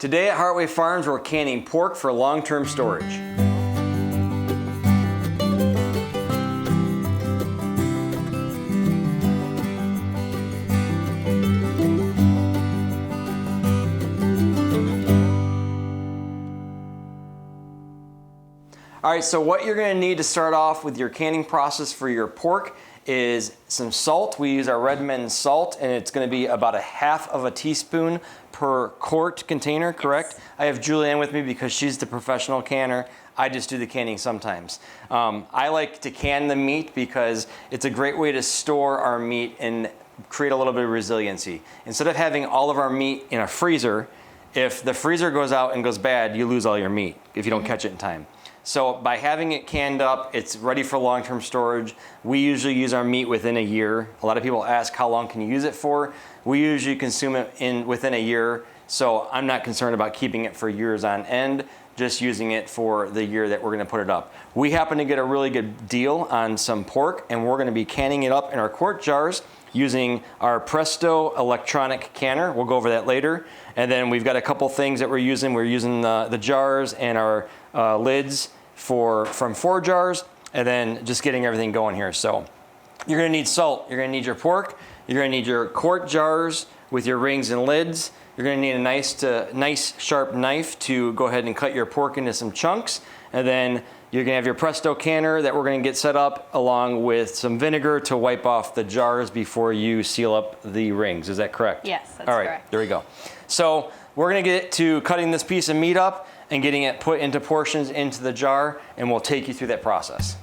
Today at Heartway Farms, we're canning pork for long-term storage. All right, so what you're gonna need to start off with your canning process for your pork is some salt. We use our Redmond salt, and it's gonna be about 1/2 teaspoon per quart container, correct? Yes. I have Julianne with me because she's the professional canner. I just do the canning sometimes. I like to can the meat because it's a great way to store our meat and create a little bit of resiliency. Instead of having all of our meat in a freezer, if the freezer goes out and goes bad, you lose all your meat if you don't catch it in time. So by having it canned up, it's ready for long-term storage. We usually use our meat within a year. A lot of people ask how long can you use it for? We usually consume it within a year, so I'm not concerned about keeping it for years on end, just using it for the year that we're gonna put it up. We happen to get a really good deal on some pork, and we're gonna be canning it up in our quart jars using our Presto electronic canner. We'll go over that later. And then we've got a couple things that we're using. We're using the jars and our lids from ForJars, and then just getting everything going here. So you're gonna need salt, you're gonna need your pork, you're gonna need your quart jars with your rings and lids. You're gonna need a nice sharp knife to go ahead and cut your pork into some chunks. And then you're gonna have your Presto canner that we're gonna get set up, along with some vinegar to wipe off the jars before you seal up the rings. Is that correct? Yes, that's All right, correct. there we go. So we're gonna get to cutting this piece of meat up and getting it put into portions into the jar, and we'll take you through that process.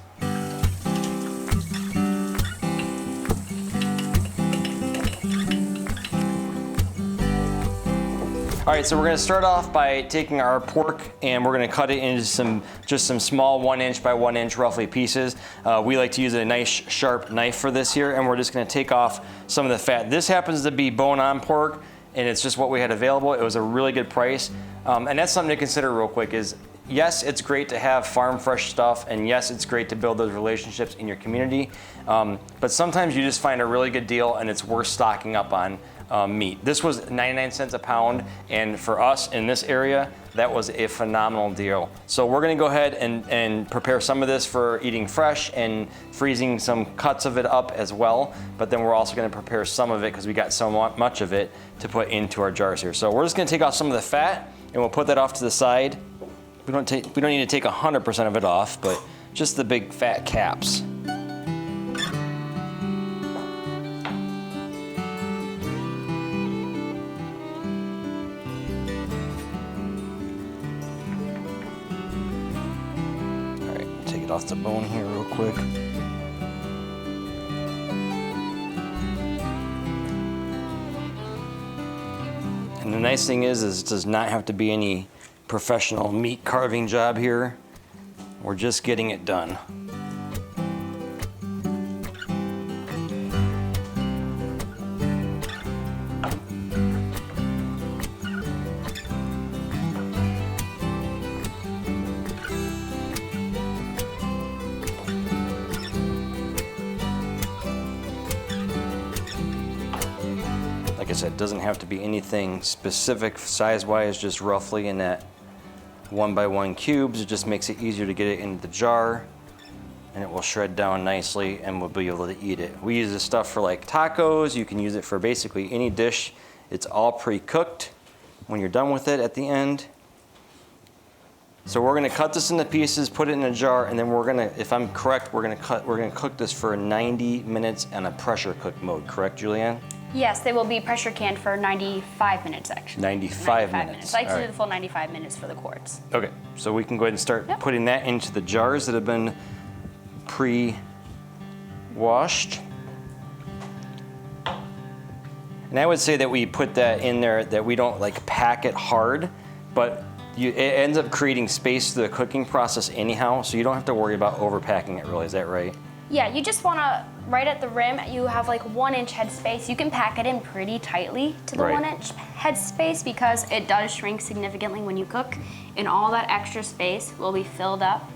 All right, so we're gonna start off by taking our pork and we're gonna cut it into just some small 1 inch by 1 inch roughly pieces. We like to use a nice sharp knife for this here, and we're just gonna take off some of the fat. This happens to be bone-on pork, and it's just what we had available. It was a really good price. And that's something to consider real quick is, yes, it's great to have farm fresh stuff, and yes, it's great to build those relationships in your community, but sometimes you just find a really good deal and it's worth stocking up on meat. This was 99 cents a pound, and for us in this area, that was a phenomenal deal. So we're gonna go ahead and prepare some of this for eating fresh and freezing some cuts of it up as well, but then we're also gonna prepare some of it because we got so much of it to put into our jars here. So we're just gonna take off some of the fat and we'll put that off to the side. We don't need to take 100% of it off, but just the big fat caps. All right, take it off the bone here real quick. And the nice thing is it does not have to be any professional meat carving job here. We're just getting it done. Like I said, it doesn't have to be anything specific size-wise, just roughly in that 1 by 1 cubes. It just makes it easier to get it into the jar, and it will shred down nicely and we'll be able to eat it. We use this stuff for like tacos. You can use it for basically any dish. It's all pre-cooked when you're done with it at the end. So we're gonna cut this into pieces, put it in a jar, and then we're gonna, if I'm correct, we're gonna cook this for 90 minutes on a pressure cook mode, correct, Julianne? Yes, they will be pressure canned for 95 minutes actually. 95 minutes. I like to do the full 95 minutes for the quarts. Okay, so we can go ahead and start putting that into the jars that have been pre-washed. And I would say that we put that in there, that we don't like pack it hard, but it ends up creating space through the cooking process anyhow, so you don't have to worry about overpacking it really, is that right? Yeah, you just wanna, right at the rim, you have like 1 inch head space. You can pack it in pretty tightly to the 1 inch head space because it does shrink significantly when you cook, and all that extra space will be filled up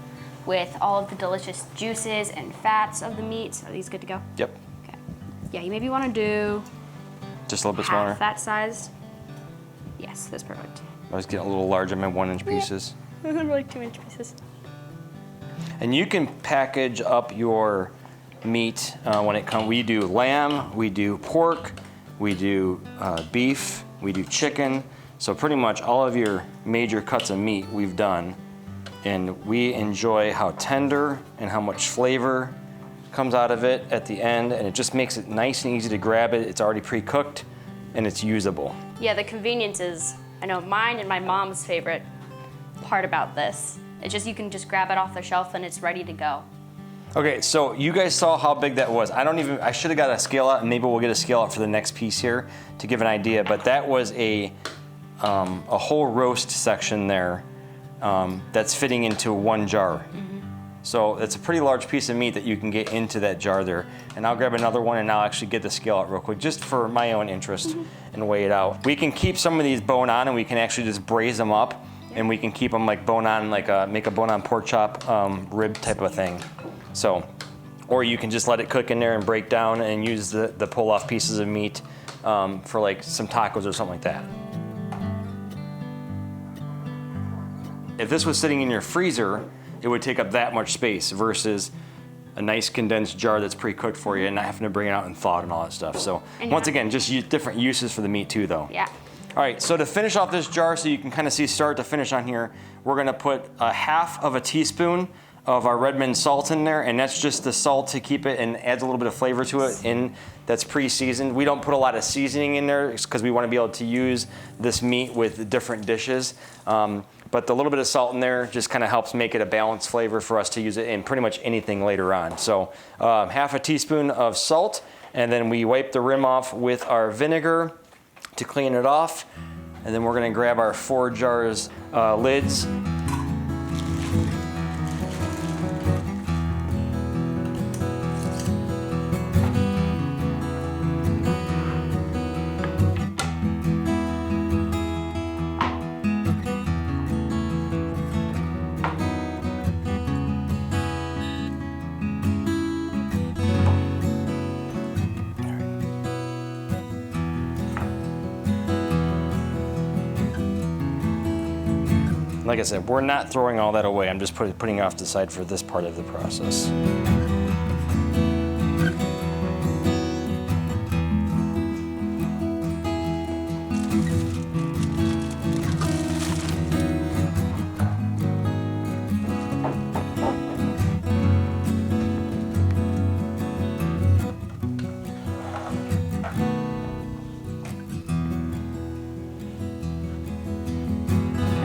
with all of the delicious juices and fats of the meats. Are these good to go? Yep. Okay. Yeah, you maybe wanna do just a little bit smaller. half that size. Yes, that's perfect. I was getting a little large on my 1-inch pieces. Like 2-inch pieces. And you can package up your meat when it comes. We do lamb, we do pork, we do beef, we do chicken. So pretty much all of your major cuts of meat we've done. And we enjoy how tender and how much flavor comes out of it at the end. And it just makes it nice and easy to grab it. It's already pre-cooked and it's usable. Yeah, the convenience is, I know, mine and my mom's favorite part about this. It's just you can just grab it off the shelf and it's ready to go. Okay, so you guys saw how big that was. I should have got a scale out, and maybe we'll get a scale out for the next piece here to give an idea, but that was a whole roast section there that's fitting into one jar. Mm-hmm. So it's a pretty large piece of meat that you can get into that jar there. And I'll grab another one and I'll actually get the scale out real quick, just for my own interest, and weigh it out. We can keep some of these bone on, and we can actually just braise them up, and we can keep them like bone on, like make a bone on pork chop rib type of thing. So, or you can just let it cook in there and break down and use the pull off pieces of meat for like some tacos or something like that. If this was sitting in your freezer, it would take up that much space versus a nice condensed jar that's pre-cooked for you and not having to bring it out and thaw it and all that stuff. So once again, just different uses for the meat too though. Yeah. All right, so to finish off this jar, so you can kind of see start to finish on here, we're gonna put a 1/2 teaspoon of our Redmond salt in there, and that's just the salt to keep it and adds a little bit of flavor to it. That's pre-seasoned. We don't put a lot of seasoning in there because we want to be able to use this meat with different dishes. But the little bit of salt in there just kind of helps make it a balanced flavor for us to use it in pretty much anything later on. So 1/2 teaspoon of salt, and then we wipe the rim off with our vinegar to clean it off. And then we're gonna grab our ForJars lids. Like I said, we're not throwing all that away. I'm just putting it off to the side for this part of the process.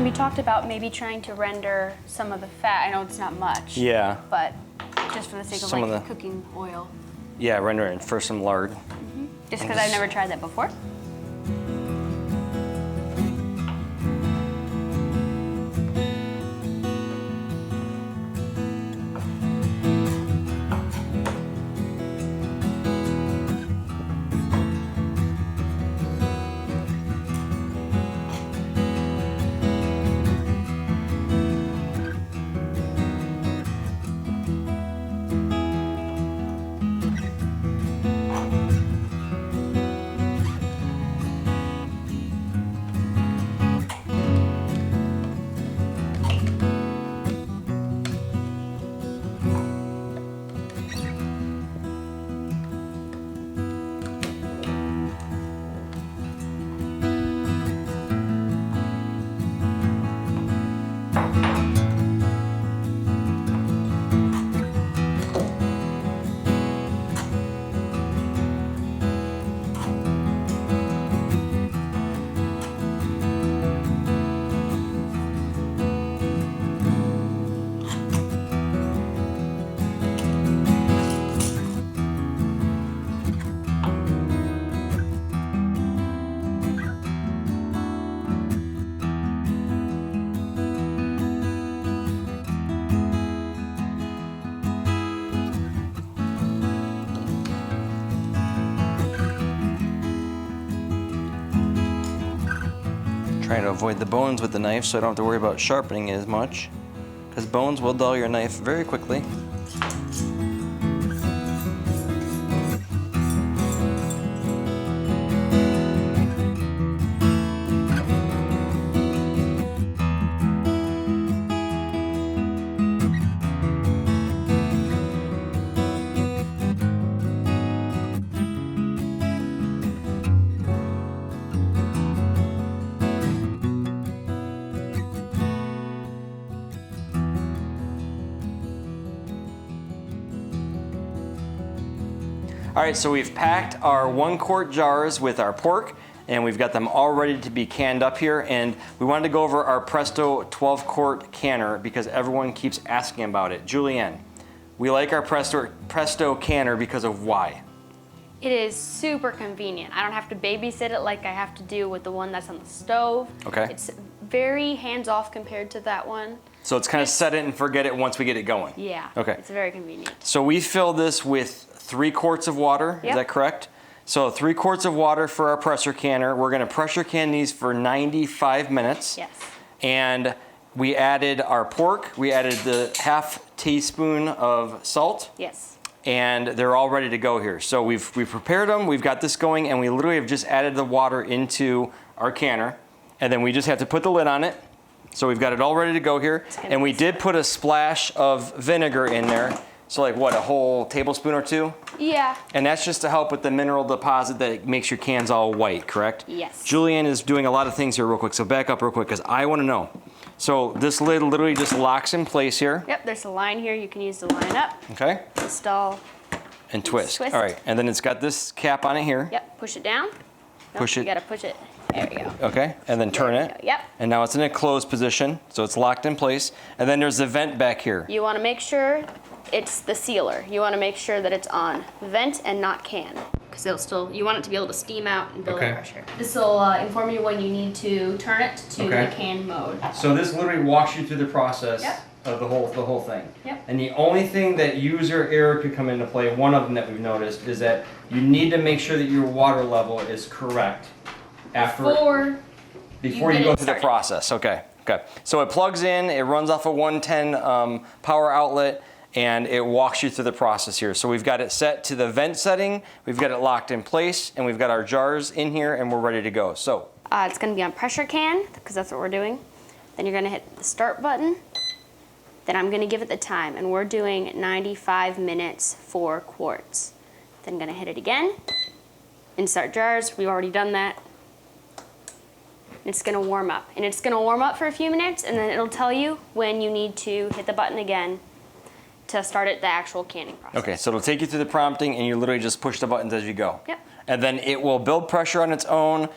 We talked about maybe trying to render some of the fat. I know it's not much. Yeah. But just for the sake of Some of like the- cooking oil. Yeah, render it for some lard. Just because I've never tried that before. Trying to avoid the bones with the knife so I don't have to worry about sharpening it as much, because bones will dull your knife very quickly. All right, so we've packed our 1 quart jars with our pork, and we've got them all ready to be canned up here. And we wanted to go over our Presto 12 quart canner because everyone keeps asking about it. Julianne, we like our Presto canner because of why? It is super convenient. I don't have to babysit it like I have to do with the one that's on the stove. Okay. It's very hands-off compared to that one. So it's kind of set it and forget it once we get it going. Yeah. Okay. It's very convenient. So we fill this with 3 quarts of water, Yep. Is that correct? So 3 quarts of water for our pressure canner. We're gonna pressure can these for 95 minutes. Yes. And we added our pork, we added the half teaspoon of salt, Yes. and they're all ready to go here. So we've prepared them, we've got this going, and we literally have just added the water into our canner, and then we just have to put the lid on it. So we've got it all ready to go here. And we did put a splash of vinegar in there. So like what, a whole tablespoon or 2? Yeah. And that's just to help with the mineral deposit that makes your cans all white, correct? Yes. Julianne is doing a lot of things here real quick, so back up real quick because I want to know. So this lid literally just locks in place here. Yep, there's a line here you can use to line up, Okay. install, And twist. Twist. All right. And then it's got this cap on it here. yep, push it down. Nope, Push it. You gotta push it, there we go. Okay. And then turn There we it. go, yep. And now it's in a closed position, so it's locked in place. And then there's the vent back here. You wanna make sure it's the sealer. You wanna make sure that it's on vent and not can. Because it'll still, you want it to be able to steam out and build Okay. pressure. This will inform you when you need to turn it to Okay. the can mode. So this literally walks you through the process Yep. of the whole thing. Yep. And the only thing that user error could come into play, one of them that we've noticed, is that you need to make sure that your water level is correct before you get go it through the started. process. Okay. Okay. So it plugs in, it runs off a 110 power outlet, and it walks you through the process here. So we've got it set to the vent setting, we've got it locked in place, and we've got our jars in here, and we're ready to go. So It's gonna be on pressure can, because that's what we're doing. Then you're gonna hit the start button. Then I'm gonna give it the time, and we're doing 95 minutes, 4 quarts. Then I'm gonna hit it again, and start jars, we've already done that. It's gonna warm up, and it's gonna warm up for a few minutes, and then it'll tell you when you need to hit the button again to start it, the actual canning process. okay, so it'll take you through the prompting, and you literally just push the buttons as you go. Yep. And then it will build pressure on its own.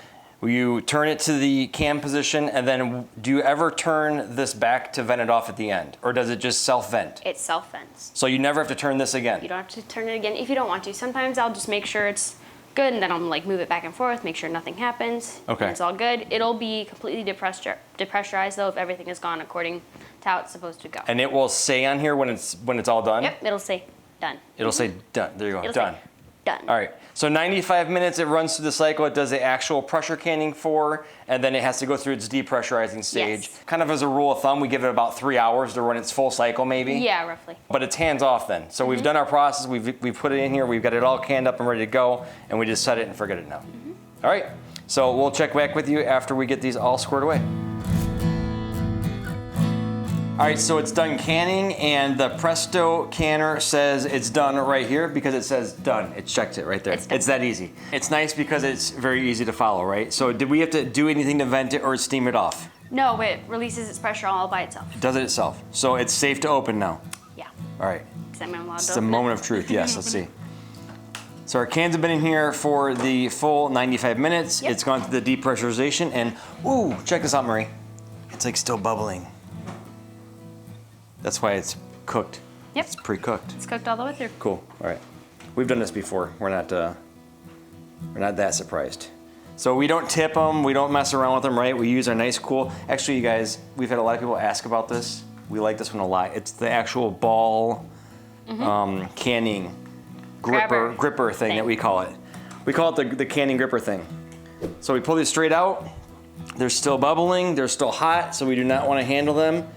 You turn it to the can position, and then do you ever turn this back to vent it off at the end? Or does it just self-vent? It self-vents. So you never have to turn this again? You don't have to turn it again if you don't want to. Sometimes I'll just make sure it's good, and then I'll like move it back and forth, make sure nothing happens. Okay. And it's all good. It'll be completely depressurized though if everything is gone according to how it's supposed to go. And it will say on here when it's all done? Yep, it'll say done. It'll say done. There you go, It'll done. say done. All right, so 95 minutes, it runs through the cycle. It does the actual pressure canning for, and then it has to go through its depressurizing stage. Yes. Kind of as a rule of thumb, we give it about 3 hours to run its full cycle maybe. Yeah, roughly. But it's hands off then. So we've done our process, we've put it in here, we've got it all canned up and ready to go, and we just set it and forget it now. All right, so we'll check back with you after we get these all squared away. All right, so it's done canning, and the Presto Canner says it's done right here because it says done. It checked it right there. It's done. It's that easy. It's nice because it's very easy to follow, right? So did we have to do anything to vent it or steam it off? No, it releases its pressure all by itself. It does it itself. So it's safe to open now. Yeah. All right. Is I'm allowed It's to the open it? moment of truth. Yes, let's see. So our cans have been in here for the full 95 minutes. Yep. It's gone through the depressurization, and ooh, check this out, Marie. It's like still bubbling. That's why it's cooked. Yep. It's pre-cooked. It's cooked all the way through. Cool. All right. We've done this before. We're not that surprised. So we don't tip them. We don't mess around with them, right? We use our nice, cool. Actually, you guys, we've had a lot of people ask about this. We like this one a lot. It's the actual ball canning gripper thing that we call it. We call it the canning gripper thing. So we pull these straight out. They're still bubbling. They're still hot, so we do not want to handle them.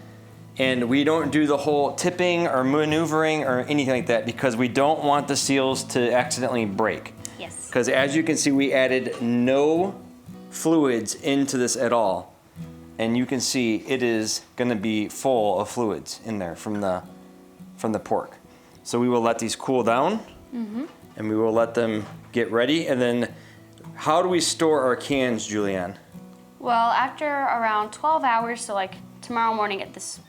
And we don't do the whole tipping or maneuvering or anything like that because we don't want the seals to accidentally break. Yes. Because as you can see, we added no fluids into this at all. And you can see it is gonna be full of fluids in there from the pork. So we will let these cool down and we will let them get ready. And then how do we store our cans, Julianne? Well, after around 12 hours, so like tomorrow morning at this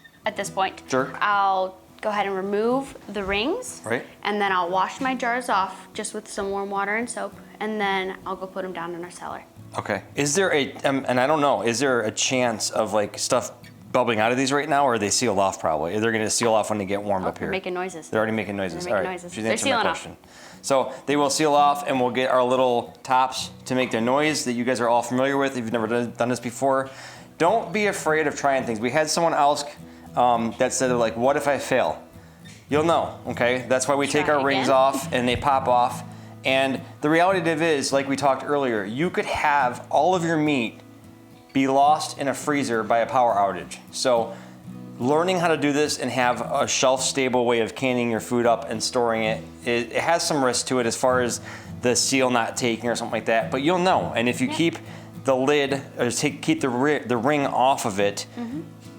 point, Sure. I'll go ahead and remove the rings. Right. And then I'll wash my jars off just with some warm water and soap, and then I'll go put them down in our cellar. Okay. Is there and I don't know, is there a chance of like stuff bubbling out of these right now, or are they sealed off probably? They're gonna seal off when they get warmed up here. They're making noises. They're already making noises. They're making All right. noises. She's They're answered my sealing off. question. So they will seal off, and we'll get our little tops to make their noise that you guys are all familiar with if you've never done this before. Don't be afraid of trying things. We had someone else that said, like, what if I fail? You'll know, okay? That's why we take our rings off and they pop off. And the reality of it is, like we talked earlier, you could have all of your meat be lost in a freezer by a power outage. So learning how to do this and have a shelf-stable way of canning your food up and storing it, it has some risk to it as far as the seal not taking or something like that, but you'll know. And if you keep the lid, or keep the ring off of it,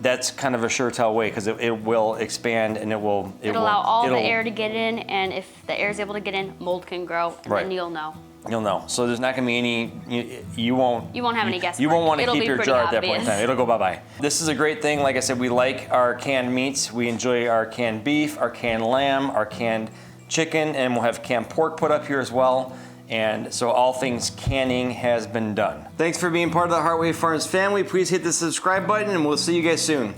that's kind of a sure tell way, because it will expand and it'll allow all the air to get in, and if the air is able to get in, mold can grow, and then you'll know. You'll know. So there's not going to be any, you won't have any guesswork. You won't want to It'll keep be your pretty jar at that point in obvious. time. It'll go bye-bye. This is a great thing. Like I said, we like our canned meats. We enjoy our canned beef, our canned lamb, our canned chicken, and we'll have canned pork put up here as well. And so all things canning has been done. Thanks for being part of the Heartway Farms family. Please hit the subscribe button, and we'll see you guys soon.